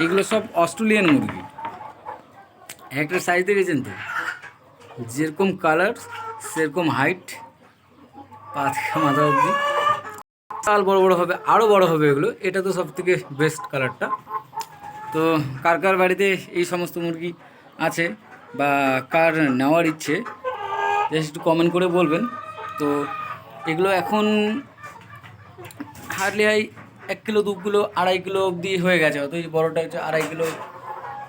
এগুলো সব অস্ট্রেলিয়ান মুরগি। একটা সাইজ দেখেছেন তো, যেরকম কালার সেরকম হাইট, পা থেকে মাথা অবধি। বিশাল বড় বড় হবে, আরও বড় হবে এগুলো। এটা তো সব থেকে বেস্ট কালারটা। তো কার কার বাড়িতে এই সমস্ত মুরগি আছে বা কার নেওয়ার ইচ্ছে, জাস্ট একটু কমেন্ট করে বলবেন। তো এগুলো এখন হার্ডলি 1 কিলো 2 কিলো 2.5 কিলো অবধি হয়ে গেছে। হয়তো এই বড়োটা হচ্ছে 2.5 কিলো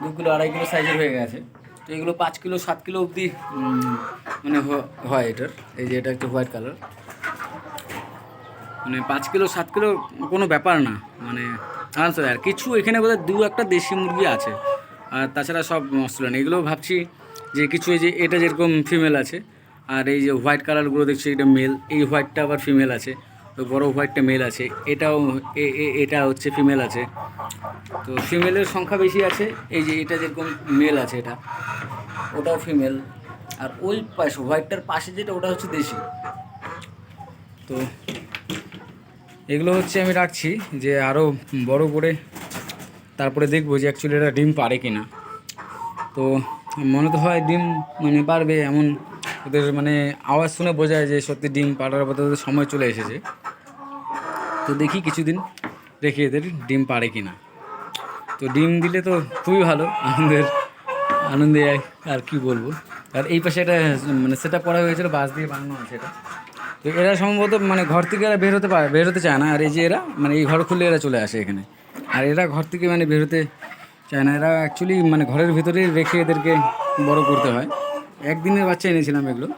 2 কিলো 2.5 কিলো সাইজের হয়ে গেছে। তো এগুলো 5 কিলো 7 কিলো অবধি মানে হয় এটার। এই যে এটা একটা হোয়াইট কালার, মানে 5 কিলো 7 কিলো কোনো ব্যাপার না, মানে আরামসে। আর কিছু এখানে বোধহয় 2-1টা দেশি মুরগি আছে, আর তাছাড়া সব অস্ট্রেলিয়ান। এগুলো ভাবছি যে কিছু, এই যে এটা যেরকম ফিমেল আছে, আর এই যে হোয়াইট কালারগুলো দেখছি এটা মেল, এই হোয়াইটটা আবার ফিমেল আছে, তো বড় হোয়াইটটা মেল আছে, এটাও এটা হচ্ছে ফিমেল আছে। তো ফিমেলের সংখ্যা বেশি আছে। এই যে এটা যেরকম মেল আছে, এটা ওটাও ফিমেল। আর ওই পাশে হোয়াইটটার পাশে যেটা, ওটা হচ্ছে দেশি। তো এগুলো হচ্ছে আমি রাখছি যে আরও বড় করে তারপরে দেখবো যে অ্যাকচুয়ালি এটা ডিম পারে কি না। তো মনে তো হয় ডিম মানে পারবে, এমন ওদের মানে আওয়াজ শুনে বোঝা যায় যে সত্যি ডিম পাড়ার মতো ওদের সময় চলে এসেছে। তো দেখি কিছুদিন রেখে এদের ডিম পারে কি না। তো ডিম দিলে তো খুবই ভালো, আনন্দে আর কি বলবো। আর এই পাশে একটা মানে সেটা করা হয়েছিল, বাঁশ দিয়ে বানানো আছে এটা। তো এরা সম্ভবত মানে ঘর থেকে এরা বের হতে চায় না। আর এই যে এরা মানে এই ঘর খুললে এরা চলে আসে এখানে। আর এরা ঘর থেকে মানে বের হতে চায় না। এরা অ্যাকচুয়ালি মানে ঘরের ভিতরেই রেখে এদেরকে বড় করতে হয়। একদিনের বাচ্চা এনেছিলাম এগুলো,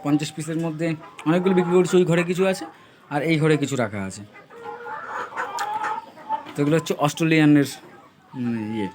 50 পিসের মধ্যে অনেকগুলো বিক্রি করছি। ওই ঘরে কিছু আছে আর এই ঘরে কিছু রাখা আছে। তো এগুলো হচ্ছে অস্ট্রেলিয়ানের ইয়ে